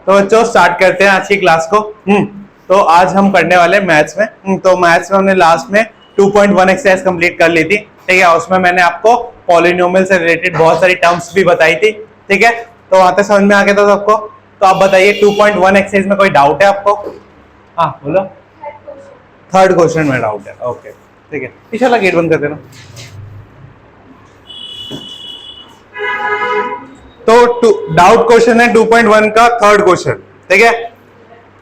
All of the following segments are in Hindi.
तो बच्चों स्टार्ट करते हैं आज की क्लास को। तो आज हम करने वाले मैथ्स में। तो मैथ्स में हमने लास्ट में 2.1 एक्सरसाइज कंप्लीट कर ली थी, ठीक है। उसमें मैंने आपको पॉलिनोमियल से रिलेटेड बहुत सारी टर्म्स भी बताई थी, ठीक है। तो वहां तक समझ में आ गया था सबको। तो आप बताइए 2.1 एक्सरसाइज में कोई डाउट है आपको? हाँ बोलो। थर्ड क्वेश्चन में डाउट है, ओके ठीक है। पीछे वाला गेट बंद कर देना। तो डाउट क्वेश्चन है 2.1 का थर्ड क्वेश्चन, ठीक है।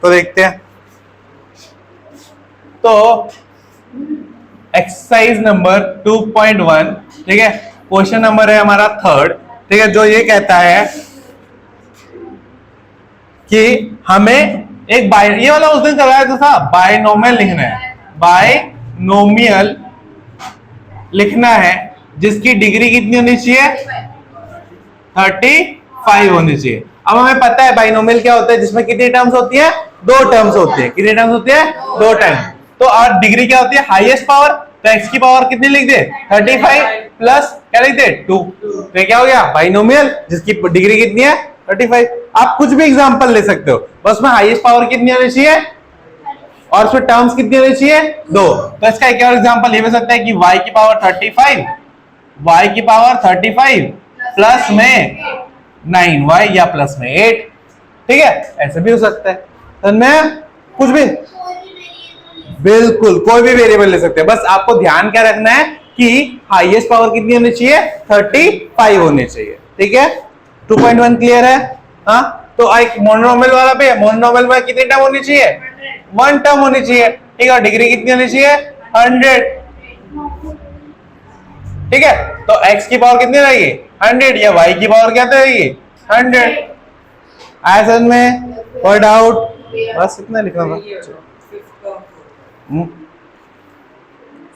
तो देखते हैं। तो एक्सरसाइज नंबर 2.1, ठीक है। क्वेश्चन नंबर है हमारा थर्ड, ठीक है। जो ये कहता है कि हमें एक ये वाला उस दिन करवाया तो था, बायनोमियल लिखना है। बायनोमियल लिखना है जिसकी डिग्री कितनी होनी चाहिए? 35 होनी चाहिए। अब हमें पता है बाइनोमियल क्या होता है, जिसमें कितनी टर्म्स होती है? दो टर्म्स होती है। कितनी टर्म्स होती है? दो टर्म्स। तो और डिग्री क्या होती है? Highest power. तो x की पावर कितनी लिख दे? 35 प्लस क्या लिख दे? 2। तो क्या हो गया? बाइनोमियल जिसकी डिग्री कितनी है? 35। आप कुछ भी एग्जांपल ले सकते हो, बस में हाईएस्ट पावर कितनी होनी चाहिए और उसमें टर्म्स कितनी होनी चाहिए? दो। तो इसका एक और एग्जांपल ये हो सकता है कि y की पावर 35, y की पावर 35 प्लस में 9y या प्लस में 8, ठीक है। ऐसे भी हो सकता है। तो मैं कुछ भी, बिल्कुल कोई भी वेरिएबल ले सकते हैं। बस आपको ध्यान क्या रखना है कि हाईएस्ट पावर कितनी होनी चाहिए? 35 होनी चाहिए, ठीक है। 2.1 क्लियर है? हाँ। तो एक मोनोनोमियल वाला पे, मोनोनोमियल में कितनी टर्म होनी चाहिए? 1 टर्म होनी चाहिए, ठीक है। डिग्री कितनी होनी चाहिए? 100, ठीक है। तो x की पावर कितनी रहेगी? 100 या y की पावर क्या रहेगी? 100। ऐसे में कोई डाउट? बस इतना लिखना था।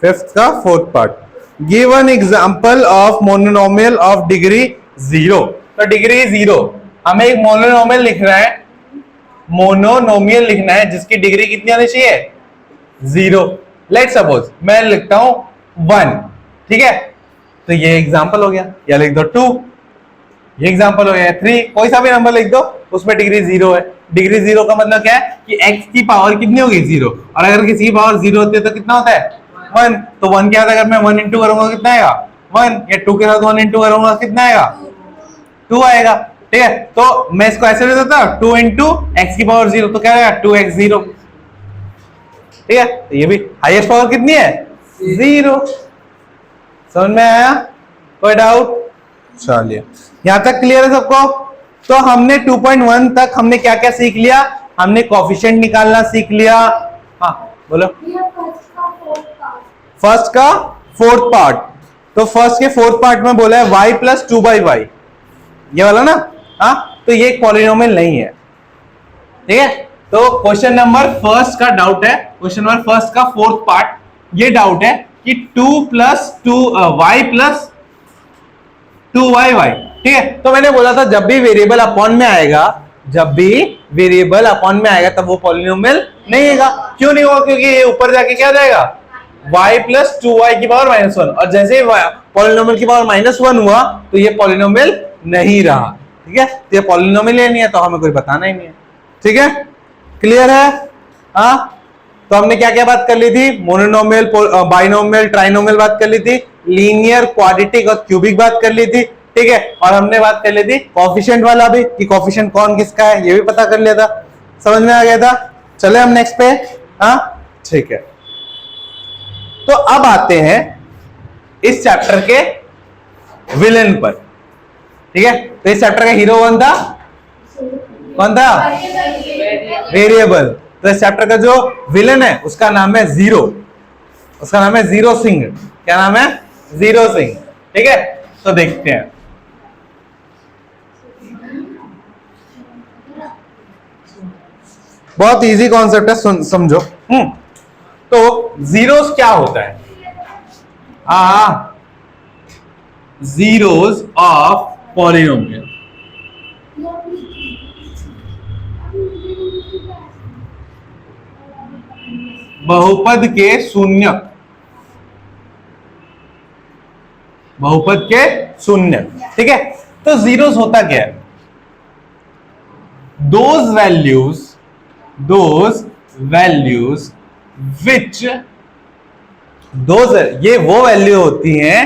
फिफ्थ का fourth part, give an example of monomial of degree 0। तो डिग्री 0, हमें एक मोनोनोमियल लिखना है, मोनोनोमियल लिखना है जिसकी डिग्री कितनी होनी चाहिए? 0। लेट सपोज मैं लिखता हूं 1, ठीक है। तो ये एग्जांपल हो गया, या लिख दो 2, ये एग्जांपल हो गया 3, कोई सा भी नंबर लिख दो, उसमें डिग्री 0 है। डिग्री 0 का मतलब क्या है कि x की पावर कितनी होगी? 0। और अगर किसी की पावर 0 होती है तो कितना होता है? 1। तो 1 के साथ अगर मैं 1 इंटू करूंगा कितना आएगा? 1। या 2 के साथ 1 इंटू करूंगा कितना आएगा? 2 आएगा, ठीक है। तो मैं इसको ऐसे लिख देता हूं 2 इंटू एक्स की पावर 0, तो क्या आएगा? 2x0, ठीक है। तो ये भी हाईएस्ट पावर कितनी है? 0। समझ में आया? कोई डाउट? चलिए यहां तक क्लियर है सबको? तो हमने 2.1 तक हमने क्या क्या सीख लिया? हमने कोफिशिएंट निकालना सीख लिया। हाँ बोलो। फर्स्ट का फोर्थ पार्ट, तो फर्स्ट के फोर्थ पार्ट में बोला है y प्लस 2/y, ये वाला ना। हाँ, तो ये एक पॉलिनोमियल नहीं है, ठीक है। तो क्वेश्चन नंबर फर्स्ट का डाउट है, क्वेश्चन नंबर फर्स्ट का फोर्थ पार्ट, ये डाउट है कि 2 प्लस 2 y प्लस 2y, ठीक है। तो मैंने बोला था जब भी वेरिएबल अपॉन में आएगा, जब भी वेरिएबल अपॉन में आएगा तब वो पॉलिनोमियल नहीं होगा। क्यों नहीं होगा? क्योंकि ये ऊपर जाके क्या जाएगा? y प्लस 2y की पावर -1, और जैसे पॉलिनोमियल की पावर -1 हुआ तो ये पॉलिनोमियल नहीं रहा, ठीक है। तो ये पॉलिनोमियल ही नहीं है, तो हमें कोई बताना ही नहीं है, ठीक है। क्लियर है? हाँ। तो हमने क्या क्या बात कर ली थी? मोनोनोमियल, बाइनोमियल, ट्राइनोमियल बात कर ली थी, लीनियर, क्वाड्रेटिक और क्यूबिक बात कर ली थी, ठीक है। और हमने बात कर ली थी कोफिशिएंट वाला भी, कि कोफिशिएंट कौन किसका है, ये भी पता कर लिया था। समझ में आ गया था? चले हम नेक्स्ट पे। हाँ ठीक है। तो अब आते हैं इस चैप्टर के विलेन पर, ठीक है। तो इस चैप्टर का हीरो कौन था? कौन था? वेरिएबल। तो इस चैप्टर का जो विलेन है उसका नाम है जीरो, उसका नाम है जीरो सिंह। क्या नाम है? जीरो सिंह, ठीक है। तो देखते हैं। बहुत इजी कॉन्सेप्ट है, समझो। तो जीरोस क्या होता है? जीरोस ऑफ पॉलिनोमियल, बहुपद के शून्यक, बहुपद के शून्य, ठीक है। तो जीरोस होता क्या है? those values which ये वो वैल्यू होती हैं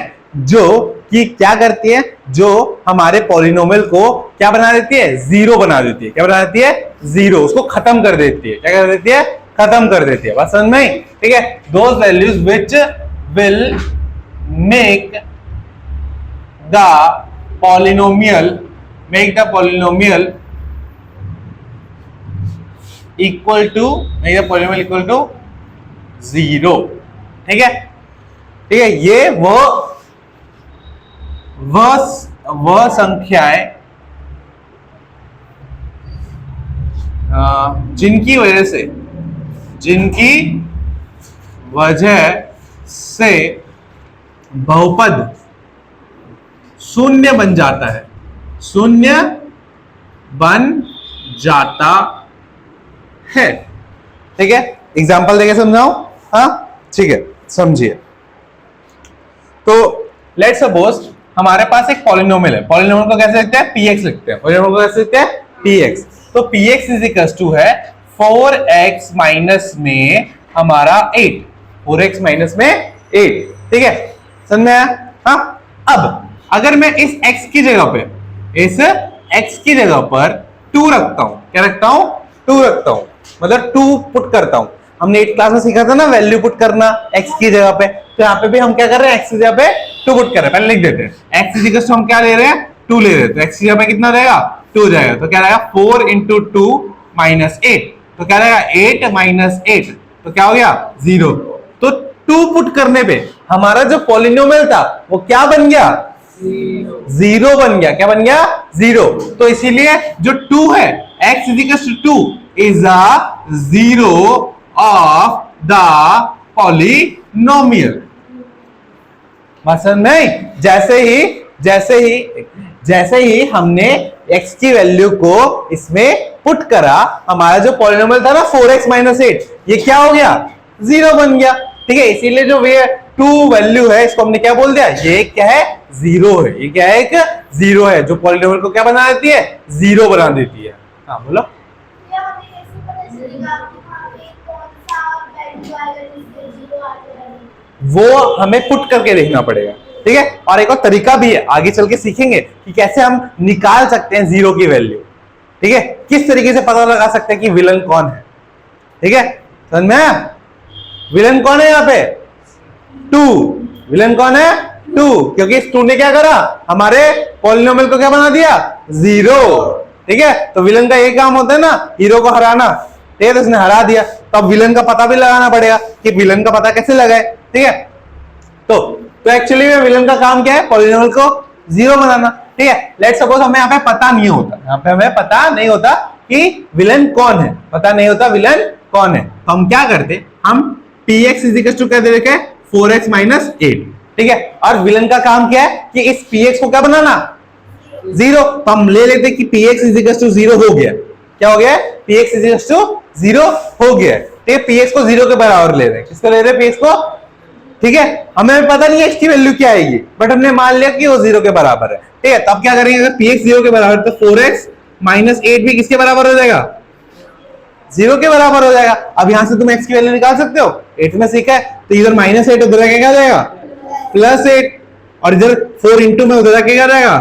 जो कि क्या करती है, जो हमारे पॉलिनोमियल को क्या बना देती है, जीरो बना देती है। क्या बना देती है, जीरो, उसको खत्म कर देती है। क्या कर देती है, खत्म कर देती है। बात समझ में आई? ठीक है, those values which will make the polynomial equal to zero. ठीक है, ठीक है, ये वह संख्याएं जिनकी वजह से बहुपद शून्य बन जाता है, ठीक है, एग्जाम्पल देके समझाओ। हाँ, ठीक है, समझिए। तो लेट्स सपोज हमारे पास एक पॉलिनोमियल है। पॉलिनोमियल को कैसे लिखते हैं, px लिखते हैं। पॉलिनोमियल को कैसे लिखते हैं, px। तो px इज इक्वल टू है 4x माइनस में हमारा 8, 4x माइनस में 8। ठीक है, समझ में आया? हाँ, अब अगर मैं इस x की जगह पर 2 रखता हूं, क्या रखता हूं, 2 रखता हूं, मतलब 2 पुट करता हूं। हमने 8 क्लास में सीखा था ना वैल्यू पुट करना x की जगह पे, तो यहाँ पे भी हम क्या कर रहे हैं, x की जगह पे 2 पुट कर रहे हैं। पहले लिख देते हैं x इज इक्वल टू हम क्या ले रहे हैं, 2 ले रहे हैं, तो x की जगह पे कितना रहेगा, 2 जाएगा। तो क्या रहेगा, 4 इंटू 2 माइनस 8, तो क्या रहेगा 8 माइनस 8, तो क्या हो गया 0। तो 2 पुट करने पे हमारा जो पॉलिनोमियल था वो क्या बन गया, 0 बन गया। क्या बन गया, 0। तो इसीलिए जो 2 है, x is equal to 2 is a 0 of the polynomial। मतलब नहीं, जैसे ही हमने x की वैल्यू को इसमें पुट करा, हमारा जो पॉलिनोमियल था ना 4x माइनस 8, ये क्या हो गया, 0 बन गया। ठीक है, इसीलिए जो 2 वैल्यू है इसको हमने क्या बोल दिया, ये क्या है, 0 है। ये क्या है, एक 0 है, जो पॉलिनोमियल को क्या बना देती है, 0 बना देती है। हाँ बोलो। वो हमें पुट करके देखना पड़ेगा। ठीक है, और एक और तरीका भी है, आगे चल के सीखेंगे कि कैसे हम निकाल सकते हैं 0 की वैल्यू। ठीक है, किस तरीके से पता लगा सकते हैं कि विलन कौन है। ठीक है, समझ में आया? विलन कौन है यहाँ पे, 2। विलन कौन है, 2, क्योंकि इस 2 ने क्या करा, हमारे पॉलिनोमियल को क्या बना दिया, 0। ठीक है, तो विलन का ये काम होता है ना, हीरो को हराना। ठीक है, तो इसने हरा दिया, तो अब विलन का पता भी लगाना पड़ेगा कि विलन का पता कैसे लगाए। ठीक है, तो एक्चुअली में विलन का काम क्या है, पॉलिनोमियल को 0 बनाना। ठीक है, लेट्स सपोज हमें यहाँ पे पता नहीं होता, यहाँ पे हमें पता नहीं होता कि विलन कौन है, पता नहीं होता विलन कौन है, तो हम क्या करते, हम px इज इक्वल टू क्या दे रखे, 4x माइनस 8। ठीक है, और विलन का काम क्या है कि इस px को क्या बनाना, 0। तो हम ले लेते कि px इज इक्वल टू 0 हो गया। क्या हो गया, px इज इक्वल टू 0 हो गया। ठीक है, px को 0 के बराबर ले रहे हैं। किसको ले रहे हैं, px को। ठीक है, हमें पता नहीं है x की वैल्यू क्या आएगी, बट हमने मान लिया कि वो 0 के बराबर है। ठीक है, तब क्या करेंगे, अगर px 0 के बराबर तो 4x माइनस 8 भी किसके बराबर हो जाएगा, 0 के बराबर हो जाएगा। अब यहां से तुम x की वैल्यू निकाल सकते हो, 8 में सीखा है, तो इधर माइनस 8 उधर क्या जाएगा, प्लस 8, और इधर 4 इंटू में उधर क्या जाएगा,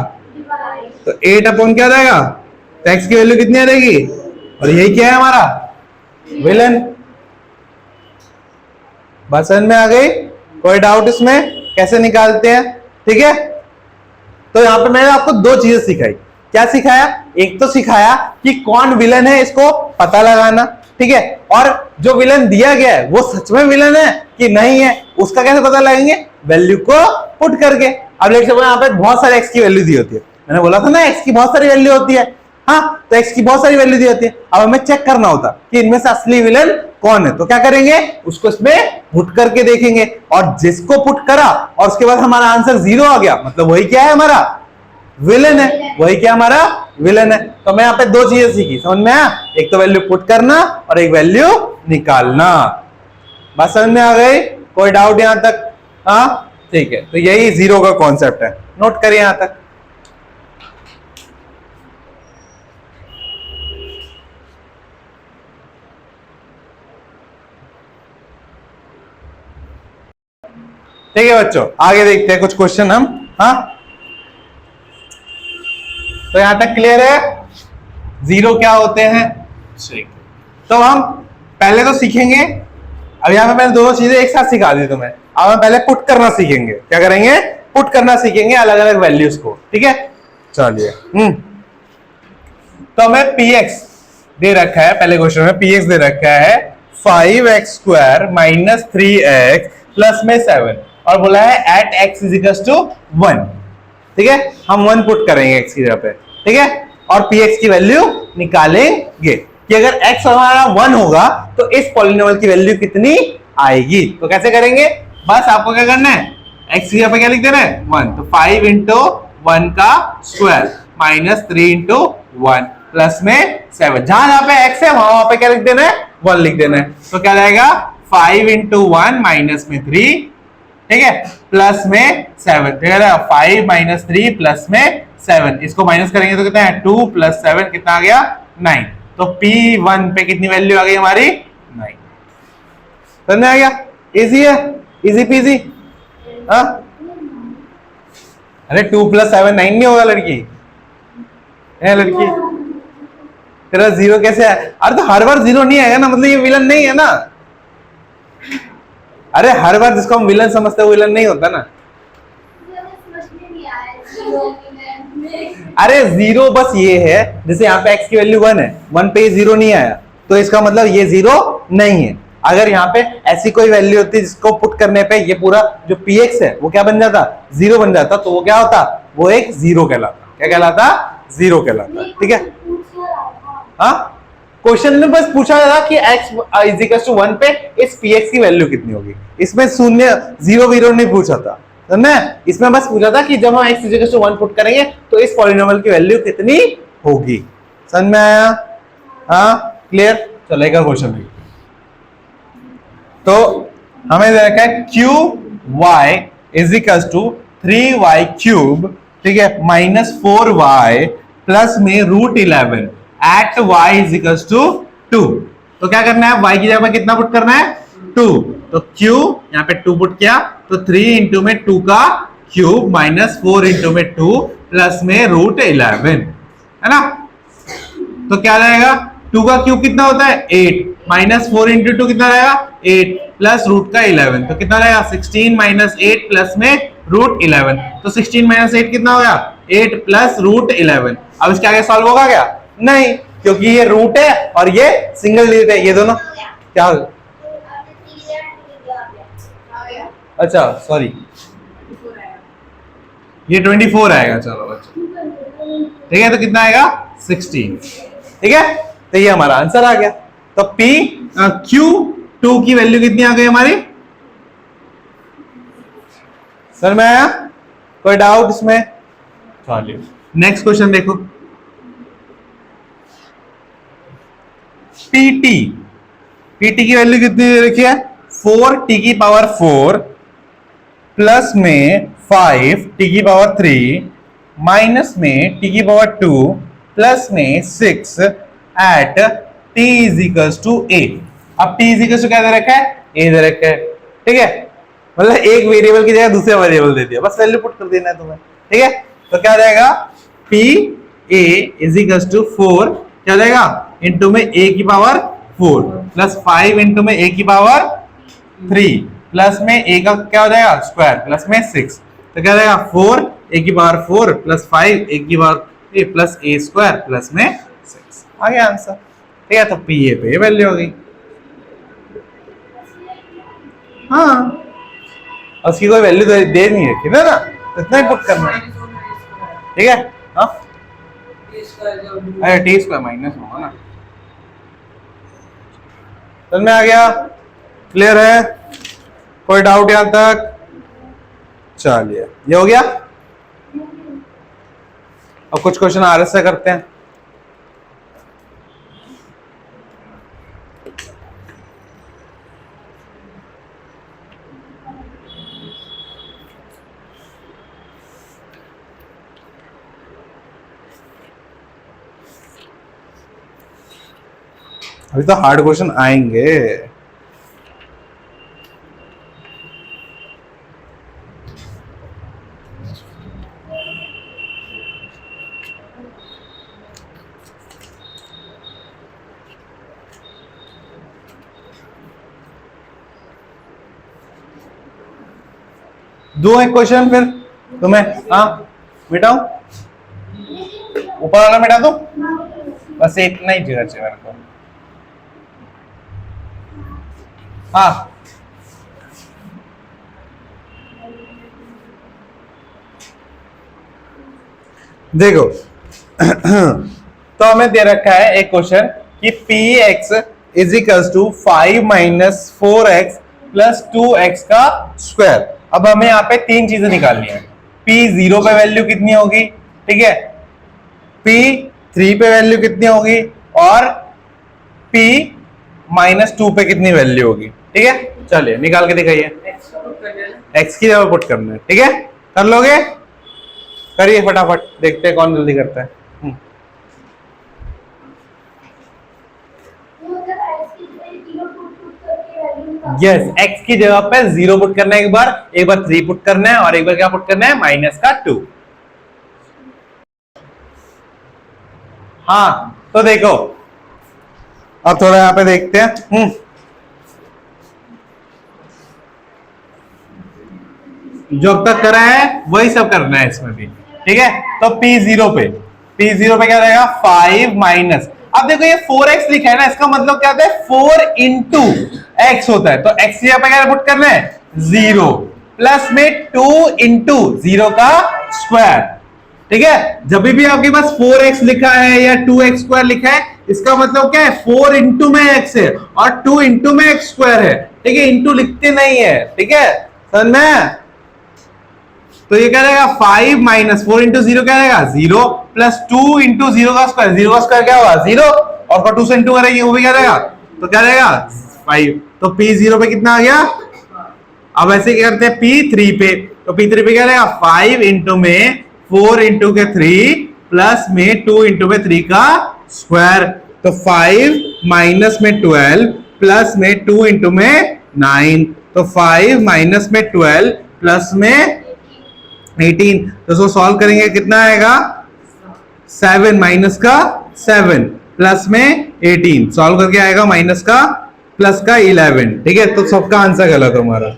तो 8 अपॉन क्या जाएगा, तो x की वैल्यू कितनी आ जाएगी, और यही क्या है हमारा विलन। बात समझ में आ गई, कोई डाउट इसमें, कैसे निकालते हैं। ठीक है, तो यहां पे मैंने आपको 2 चीजें सिखाई। क्या सिखाया, एक तो सिखाया कि कौन विलन है, इसको पता लगाना। ठीक है, और जो विलन दिया गया है वो सच में विलन है कि नहीं है, उसका कैसे पता लगाएंगे, वैल्यू को पुट करके। अब लेट्स सपोज यहाँ पे बहुत सारे x की वैल्यू दी होती है, मैंने बोला था ना x की बहुत सारी वैल्यू होती है। हाँ, तो x की बहुत सारी वैल्यू दी होती है। अब हमें चेक करना होता कि इनमें से असली विलन कौन है, तो क्या करेंगे, उसको इसमें पुट करके देखेंगे, और जिसको पुट करा और उसके बाद हमारा आंसर 0 आ गया, मतलब वही क्या है, हमारा विलन है। वही क्या, हमारा विलन है। तो मैं यहाँ पे 2 चीजें सीखी, समझ में आया, एक तो वैल्यू पुट करना और एक वैल्यू निकालना। बात समझ में आ गई, कोई डाउट यहां तक। हाँ, ठीक है, तो यही 0 का कॉन्सेप्ट है, नोट करिए यहां तक। ठीक है बच्चों, आगे देखते हैं कुछ क्वेश्चन हम। हाँ, तो यहां तक क्लियर है जीरो क्या होते हैं। तो हम पहले तो सीखेंगे, अब यहां पे मैंने दोनों चीजें एक साथ सिखा दी तुम्हें। अब हम पहले पुट करना सीखेंगे। क्या करेंगे? पुट करना सीखेंगे अलग अलग वैल्यूज को। ठीक है, चलिए। तो हमें px दे रखा है, पहले क्वेश्चन में px दे रखा है 5x² माइनस 3x प्लस में 7, और बोला है at x is equal to 1। ठीक है, हम 1 पुट करेंगे x की जगह पे। ठीक है, और px की वैल्यू निकालेंगे कि अगर x हमारा 1 होगा तो इस पॉलिनोमियल की वैल्यू कितनी आएगी। तो कैसे करेंगे? बस आपको क्या करना है, x की जगह पे क्या लिख देना है 1, तो 5 इंटू 1 का स्क्वायर माइनस 3 इंटू 1 प्लस में 7। जहां जहां पे x है वहां पे क्या लिख देना है 1 लिख देना है। तो क्या जाएगा 5 इंटू 1 माइनस में 3, ठीक है, प्लस में 7। तो क्या जाएगा 5 माइनस 3 प्लस में 7, इसको माइनस करेंगे तो कितना है 2 प्लस 7 कितना आ गया 9। तो P1 पे कितनी वैल्यू आ गई हमारी 9। समझ में आ गया? इजी है, इजी पीजी। हाँ, अरे 2 प्लस 7 9 नहीं होगा लड़की है लड़की, तेरा जीरो कैसे है? अरे तो हर बार जीरो नहीं आएगा ना, मतलब ये विलन नहीं है ना। अरे हर बार जिसको हम विलन समझते हैं वो विलन नहीं होता ना। अरे जीरो बस ये है, जैसे यहाँ पे x की वैल्यू 1 है, 1 पे ये जीरो नहीं आया तो इसका मतलब ये जीरो नहीं है। अगर यहाँ पे ऐसी कोई वैल्यू होती जिसको पुट करने पे ये पूरा जो px है वो क्या बन जाता, जीरो बन जाता, तो वो क्या होता, वो एक जीरो कहलाता। क्या कहलाता? जीरो कहलाता। ठीक है, हाँ, क्वेश्चन में बस पूछा था कि x इज इक्वल टू 1 पे इस px की वैल्यू कितनी होगी। इसमें शून्य जीरो वीरो नहीं पूछा था, समझे? इसमें बस पूछा था कि जब हम x is equal to 1 put करेंगे तो इस पॉलिनोमियल की वैल्यू कितनी होगी। समझ में आया? हाँ, क्लियर? चलेगा क्वेश्चन भी। तो हमें दे रखा है qy is equal to 3y cube, ठीक है, माइनस 4y प्लस में √11 at y is equal to 2। तो क्या करना है, y की जगह कितना पुट करना है 2, तो q यहाँ पे 2 पुट किया तो 3 इंटू में 2 का क्यूब माइनस 4 इंटू में 2 प्लस में √11, है ना। तो क्या रहेगा, 2 का क्यूब कितना होता है 8, माइनस 4 इंटू 2 कितना रहेगा 8 प्लस रूट का 11, तो कितना रहेगा 16 माइनस 8 प्लस में √11। तो 16 माइनस 8 कितना हो गया 8 प्लस √11। अब इसके आगे सॉल्व होगा क्या? नहीं, क्योंकि ये रूट है और ये सिंगल डिजिट है, ये दोनों क्या। अच्छा सॉरी, ये 24 आएगा। चलो बच्चों, ठीक है, तो कितना आएगा 16। ठीक है, तो ये हमारा आंसर आ गया। तो Q2 की वैल्यू कितनी आ गई हमारी? सर मैं आया, कोई डाउट इसमें? चलिए नेक्स्ट क्वेश्चन देखो। PT की वैल्यू कितनी दे रखी है 4t की पावर 4 प्लस में 5t की पावर 3 माइनस में t की पावर 2 प्लस में 6 at t is equal to a। अब t इज इक्वल टू क्या दे रखा है, a दे रखा है। ठीक है, मतलब एक वेरिएबल की जगह दूसरा वेरिएबल दे दिया, बस वैल्यू पुट कर देना है तुम्हें। ठीक है, तो क्या जाएगा p a is equal to 4 क्या जाएगा इंटू में a की पावर 4 प्लस 5 इंटू में a की पावर 3 प्लस में a का क्या हो जाएगा स्क्वायर प्लस में 6, तो क्या जाएगा 4 a की पावर 4 प्लस 5 a की power 3 plus a square plus में 6 आ गया आंसर। ठीक है, तो p a पे वैल्यू हो गई। हाँ, उसकी कोई वैल्यू दे नहीं रखी ना, तो इतना ही पुट करना है। ठीक है, हाँ, अरे टी स्क्वायर माइनस होगा ना। समझ में आ गया? क्लियर है? कोई डाउट यहां तक? चलिए, ये हो गया। अब कुछ क्वेश्चन आरएस से करते हैं। अभी तो हार्ड क्वेश्चन आएंगे। दो एक क्वेश्चन फिर तुम्हें, हाँ मिटाऊं, ऊपर वाला मिटा दो, बस इतना ही जगह चाहिए मेरे को। हाँ देखो तो हमें दे रखा है एक क्वेश्चन कि P x is equals to 5 minus 4x plus 2x का स्क्वायर। अब हमें यहाँ पे तीन चीजें निकालनी है। पी 0 पे वैल्यू कितनी होगी, ठीक है, पी 3 पे वैल्यू कितनी होगी, और पी माइनस 2 पे कितनी वैल्यू होगी, ठीक है। चलिए निकाल के दिखाइए। एक्स की जगह पुट करना है, ठीक है, कर लोगे, करिए फटाफट, देखते हैं कौन जल्दी करता है। यस, एक्स की जगह पे 0 पुट करना है, एक बार 3 पुट करना है, और एक बार क्या पुट करना है, माइनस का 2। हाँ तो देखो अब थोड़ा यहाँ पे देखते हैं। जो अब तक करा है वही सब करना है इसमें भी, ठीक है। तो P0 पे क्या रहेगा, 5 माइनस, अब देखो ये 4x लिखा है ना, इसका मतलब क्या होता है, 4 इंटू एक्स होता है। तो x यहाँ पे क्या पुट करना है, 0 प्लस में 2 इंटू 0 का स्क्वायर, ठीक है। जब भी आपके पास 4x लिखा है या 2x स्क्वायर लिखा है, इसका मतलब क्या है, 4 इंटू में x है और 2 इंटू में x स्क्वायर है, ठीक है, इंटू लिखते नहीं है, ठीक है, समझ में। तो ये क्या रहेगा, 5 माइनस 4 इंटू 0 क्या रहेगा, 0 प्लस 2 इंटू 0 का स्क्वायर, 0 का स्क्वायर क्या होगा, 0, और 2 से इंटू करेंगे वो भी क्या रहेगा, तो क्या रहेगा 5। तो P0 पे कितना आ गया। अब ऐसे क्या करते हैं P3 पे, तो P3 पे क्या रहेगा, 5 इंटू में 4 इंटू के 3 प्लस में 2 इंटू में 3 का स्क्वायर। तो 5 माइनस में 12 प्लस में 2 इंटू में 9, तो 5 माइनस में 12 प्लस में 18, तो इसको सॉल्व करेंगे कितना आएगा, 7 माइनस का 7 प्लस में 18, सॉल्व करके आएगा माइनस का प्लस का 11, ठीक है। तो सबका आंसर गलत हमारा।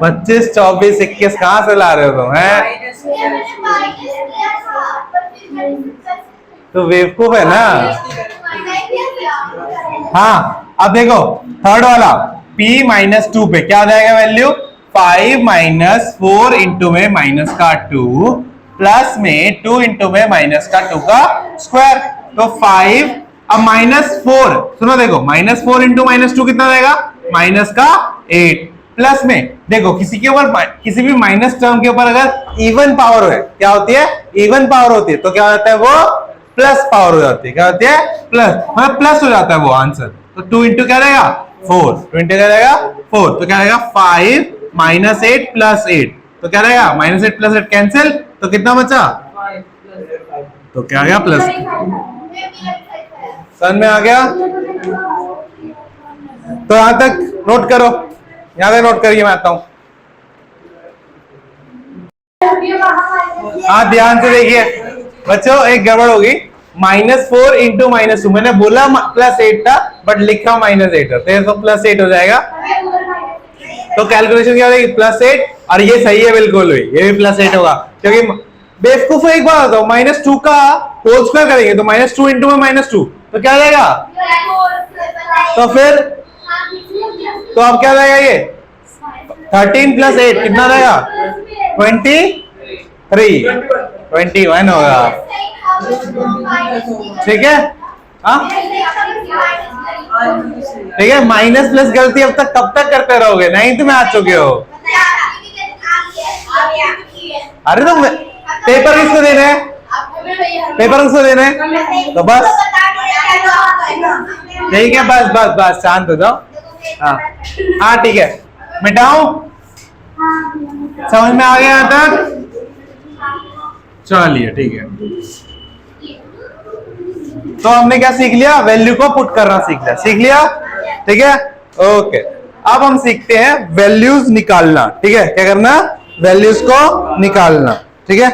25, 24, 21 कहां से ला रहे हो तुम, है तो बेवकूफ है ना। हाँ अब देखो थर्ड वाला, P माइनस 2 पे क्या आ जाएगा वैल्यू, 5 माइनस 4 इंटू में माइनस का 2 प्लस में 2 इंटू में माइनस का 2 का स्क्वायर। तो 5, अब माइनस 4, सुनो देखो, माइनस 4 इंटू माइनस 2 कितना रहेगा, माइनस का 8, प्लस में देखो किसी के ऊपर, किसी भी माइनस टर्म के ऊपर अगर इवन पावर है, क्या होती है, इवन पावर होती है, तो क्या होता है, वो प्लस पावर हो जाती है, क्या होती है, प्लस, मतलब प्लस हो जाता है वो आंसर। तो 2 इंटू क्या रहेगा, 4, 2 इंटू क्या रहेगा 4, तो क्या रहेगा 5 माइनस 8 प्लस 8, तो क्या रहेगा, माइनस 8 प्लस 8 कैंसिल, तो कितना बचा, तो क्या आ गया प्लस। समझ में आ गया। तो यहां तक नोट करो, यहां तक नोट करिए, मैं आता हूं। हाँ ध्यान से देखिए बच्चों, एक गड़बड़ होगी, -4 इंटू -2, मैंने बोला +8 था बट लिखा -8 है, तो +8 हो जाएगा। तो कैलकुलेशन क्या हो जाएगी, +8, और ये सही है बिल्कुल, ये भी +8 होगा, क्योंकि बेवकूफ एक बात बताओ, -2 का होल स्क्वायर करेंगे तो -2 इंटू में -2, तो क्या जाएगा, तो फिर तो अब क्या जाएगा, ये 13 प्लस 8 कितना रहेगा, 21 होगा, ठीक है। हाँ ठीक है, माइनस प्लस गलती अब तक कब तक करते रहोगे, नहीं तुम्हें आ चुके हो। अरे तो पेपर किसको देना है, पेपर किसको देना है, तो बस ठीक है, बस बस बस शांत हो जाओ। हाँ ठीक है, मिटाऊं, समझ में आ गया यहाँ तक, चलिए ठीक है। तो हमने क्या सीख लिया, वैल्यू को पुट करना सीख लिया, ठीक है, ओके। अब हम सीखते हैं वैल्यूज निकालना, ठीक है, क्या करना, वैल्यूज को निकालना, ठीक है।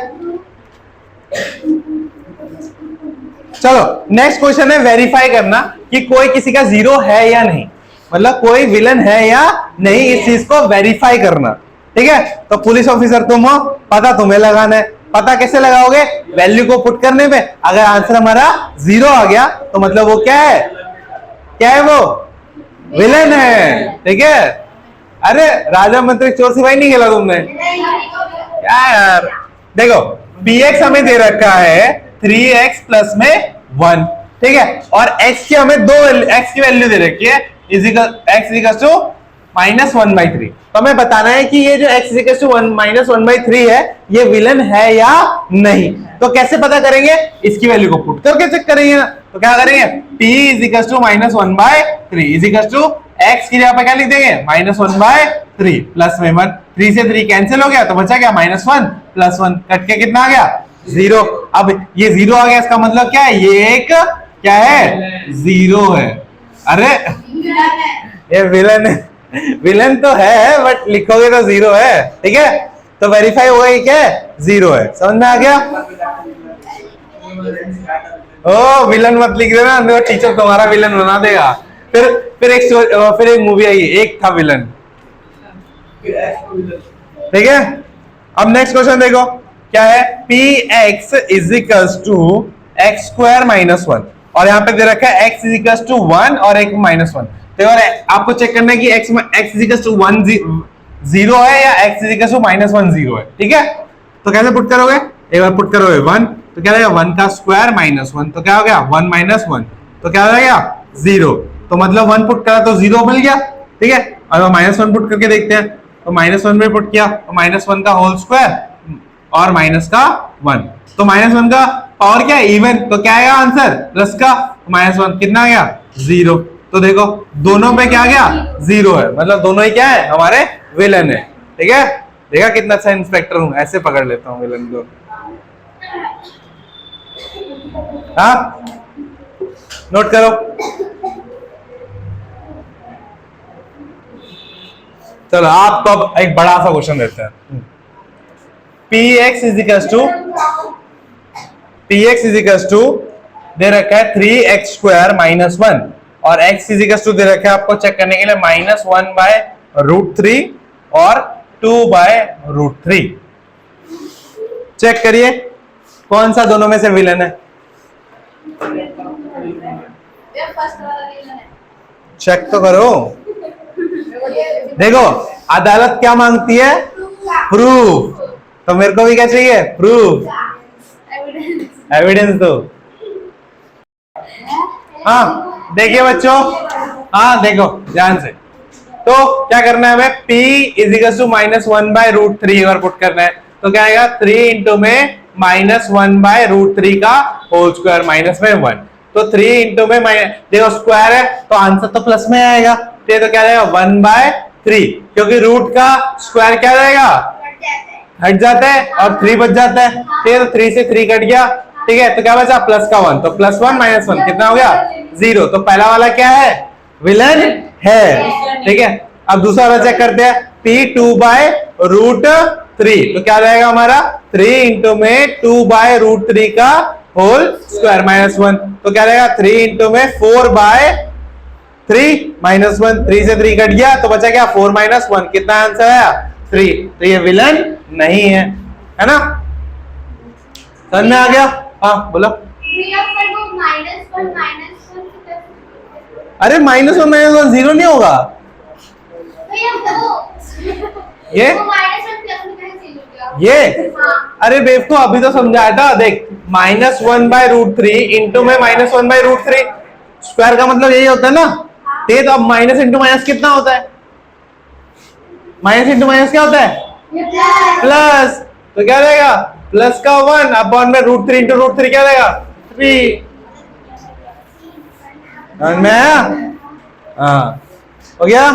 चलो नेक्स्ट क्वेश्चन है वेरीफाई करना कि कोई किसी का 0 है या नहीं, मतलब कोई विलन है या नहीं, इस चीज को वेरीफाई करना। ठीक है, तो पुलिस ऑफिसर तुम हो, पता तुम्हें लगाना है। पता कैसे लगाओगे? वैल्यू को पुट करने पे। अगर आंसर हमारा 0 आ गया तो मतलब वो क्या है? क्या है वो? विलन है। ठीक है, अरे राजा मंत्री चोर सिपाही नहीं खेला तुमने क्या यार? देखो px हमें दे रखा है 3x प्लस में 1। ठीक है, और x की हमें x की वैल्यू दे रखी है x टू -1/3। तो हमें बताना है कि ये जो x टू -1/3 है ये विलन है या नहीं। तो कैसे पता करेंगे? इसकी वैल्यू को पुट करके चेक करेंगे ना। तो क्या करेंगे? p टू -1/3 टू x की जगह पे क्या लिख देंगे? -1/3 प्लस में 1। 3 से 3 कैंसिल हो गया तो बचा क्या? -1 प्लस 1 कट के कितना आ गया? 0। अब ये 0 आ गया, इसका मतलब क्या है? ये एक क्या है? 0 है। अरे ये विलन है। विलन तो है बट लिखोगे तो 0 है। ठीक है, तो वेरीफाई हो गया क्या है? 0 है। समझ में आ गया? ओ विलन मत लिख देना, तो टीचर तुम्हारा विलन बना देगा। फिर एक मूवी आई, एक था विलन। ठीक है, अब नेक्स्ट क्वेश्चन देखो क्या है? px टू x² -1 और यहाँ पे दे रखा है x 1 और एक -1। तो आपको चेक करना है कि x टू 1 0 है या x टू -1 0 है। ठीक है, तो कैसे पुट करोगे? एक बार पुट करोगे 1 तो क्या रहेगा? 1 का स्क्वायर -1 तो क्या हो गया? 1 - 1 तो क्या हो गया? 0। तो मतलब 1 पुट करा तो 0 मिल गया। ठीक है, और -1 पुट करके देखते हैं। तो -1 में पुट किया तो -1 का होल स्क्वायर और माइनस का 1। तो -1 का पावर क्या है? इवन। तो क्या आएगा आंसर? प्लस का -1 कितना आ गया? 0। तो देखो दोनों पे क्या गया? 0 है, मतलब दोनों ही क्या है? हमारे विलन है। ठीक है, देखा कितना अच्छा इंस्पेक्टर हूं, ऐसे पकड़ लेता हूं विलन को। हाँ, नोट करो। चलो आपको अब एक बड़ा सा क्वेश्चन देते हैं। px टू दे रखा है 3x² -1 और x टू दे रखा है आपको चेक करने के लिए -1/√3 और 2/√3। चेक करिए कौन सा दोनों में से विलन है। चेक तो करो। देखो अदालत क्या मांगती है? प्रूफ। तो मेरे को भी क्या चाहिए? प्रूफ, एविडेंस दो। हाँ देखिए बच्चों, हाँ देखो ध्यान से। तो क्या करना है हमें? p टू -1/√3 और पुट करना है। तो क्या आएगा? 3 इंटू में -1/√3 का होल स्क्वायर माइनस में 1। तो 3 इंटू में देखो स्क्वायर है तो आंसर तो प्लस में आएगा। तो क्या रहेगा? 1/3, क्योंकि रूट का स्क्वायर क्या रहेगा? हट जाता है और 3 बच जाता है। तो 3 से 3 कट गया। ठीक है, तो क्या बचा? प्लस का 1। तो +1 - 1 कितना हो गया? 0। तो पहला वाला क्या है? विलन है। ठीक है, अब दूसरा वाला चेक करते हैं। p 2/√3 तो क्या रहेगा हमारा? 3 इंटू में 2/√3 का होल स्क्वायर -1 तो क्या रहेगा? 3 इंटू में 4/3 -1। 3 से 3 कट गया तो बचा क्या? 4 - 1 कितना आंसर आया? 3। तो ये विलन नहीं है ना? समझ में आ गया? हाँ बोलो। अरे -1 -1 0 नहीं होगा ये अरे बेवकूफ, अभी तो समझाया था। देख -1/√3 इंटू में -1/√3 स्क्वायर का मतलब यही होता है ना। तो अब माइनस इंटू माइनस कितना होता है? माइनस इंटू माइनस क्या होता है? प्लस। तो क्या रहेगा? प्लस का 1 अपॉन में √3 इंटू √3 क्या रहेगा? 3। समझ में आया? हाँ हो गया?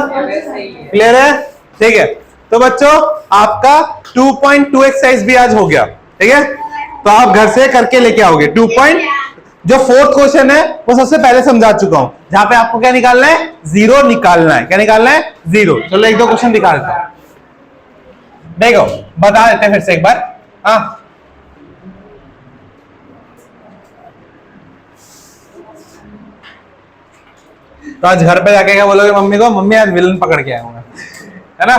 क्लियर है? ठीक है, तो बच्चों आपका 2.2 एक्सरसाइज भी आज हो गया। ठीक है, तो आप घर से करके लेके आओगे। 2. जो 4th क्वेश्चन है वो सबसे पहले समझा चुका हूं, जहां पे आपको क्या निकालना है? 0 निकालना है। क्या निकालना है? 0। चलो एक दो क्वेश्चन निकालता हूं, देखो बता देते हैं फिर से एक बार। हाँ तो आज घर पे जाके क्या बोलोगे मम्मी को, मम्मी आज विलन पकड़ के आया हूं मैं, है ना।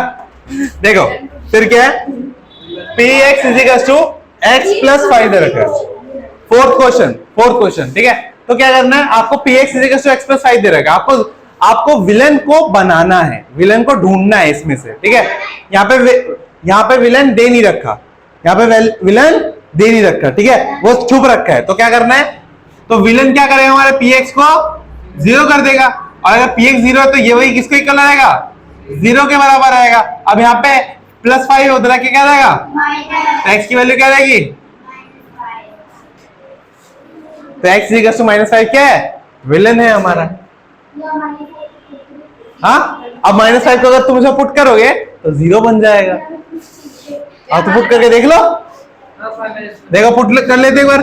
देखो फिर क्या है, P x is equal to x plus 5 दे रखा है। फोर्थ क्वेश्चन, ठीक है। तो क्या करना है आपको, P x is equal to x plus 5 दे रखा है, आपको विलन को बनाना है, विलन को ढूंढना है इसमें से, ठीक है। यहाँ पे विलन दे नहीं रखा, यहाँ पे विलन दे नहीं रखा, ठीक है, वो छुप रखा है। तो क्या करना है, तो विलन क्या करेगा, हमारे पी एक्स को 0 कर देगा, और अगर पी एक्स 0 है तो ये वही किसको इक्वल आएगा, 0 के बराबर आएगा। अब यहाँ पे प्लस 5 उधर के क्या रहेगा, तो एक्स की वैल्यू क्या रहेगी, तो एक्स इक्वल टू -5 क्या है, विलन है हमारा। हाँ, अब -5 को अगर तुम इसे पुट करोगे तो 0 बन जाएगा। हाँ तो पुट करके देख लो, देखो पुट कर लेते एक बार।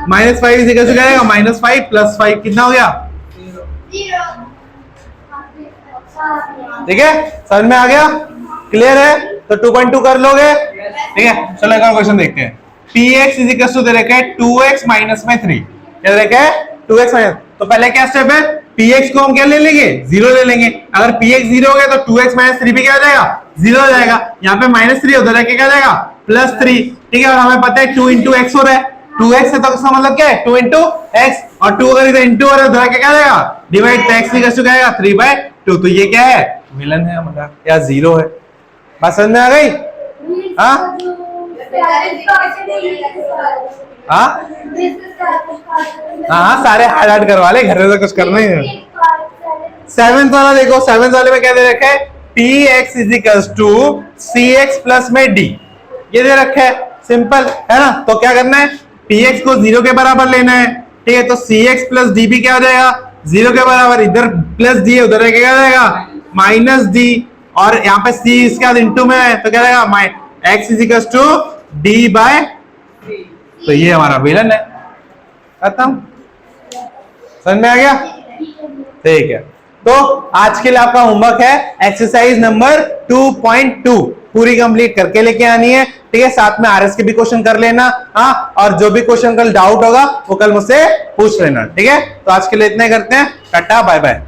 -5 इज इक्वल टू क्या आएगा, -5 प्लस 5 कितना हो गया, 0। ठीक है, समझ में आ गया, क्लियर है। तो 2.2 कर लोगे, ठीक है। चलो एक और क्वेश्चन देखते हैं। px इज इक्वल टू दे रखा है 2x माइनस में 3, क्या दे रखा है 2x माइनस। तो पहले क्या स्टेप है, px को हम क्या ले लेंगे, 0 ले लेंगे। अगर px 0 हो गया तो 2x माइनस 3 भी क्या हो जाएगा, 0 हो जाएगा। यहाँ पे -3 उधर रख के क्या जाएगा, +3, ठीक है। और हमें पता है 2 into x हो रहा है, 2x है तो इसका मतलब क्या है 2 into x, और 2 अगर इधर इंटू हो रहा है उधर के क्या जाएगा, डिवाइड, तो x इक्वल टू क्या आएगा 3/2। तो ये क्या है, विलन है हमारा, या 0 है। बात समझ में आ गई। हाँ हाँ, सारे हार्ड करवा ले, घर में तो कुछ करना ही है। 7th वाला देखो, 7th वाले में क्या दे रखा है, px is equal to cx plus में d, ये दे रखा है, सिंपल है ना। तो क्या करना है, px को 0 के बराबर लेना है, ठीक है। तो cx प्लस d भी क्या हो जाएगा, 0 के बराबर, इधर प्लस d है उधर क्या जाएगा -d, और यहाँ पे c इसके बाद इंटू में है तो क्या रहेगा x is equal to d/3। तो ये हमारा विलन है, खत्म। समझ में आ गया, ठीक है। तो आज के लिए आपका होमवर्क है एक्सरसाइज नंबर 2.2 पूरी कंप्लीट करके लेके आनी है, ठीक है। साथ में आरएस के भी क्वेश्चन कर लेना, हाँ, और जो भी क्वेश्चन कल डाउट होगा वो कल मुझसे पूछ लेना, ठीक है। तो आज के लिए इतना ही करते हैं, टाटा बाय बाय।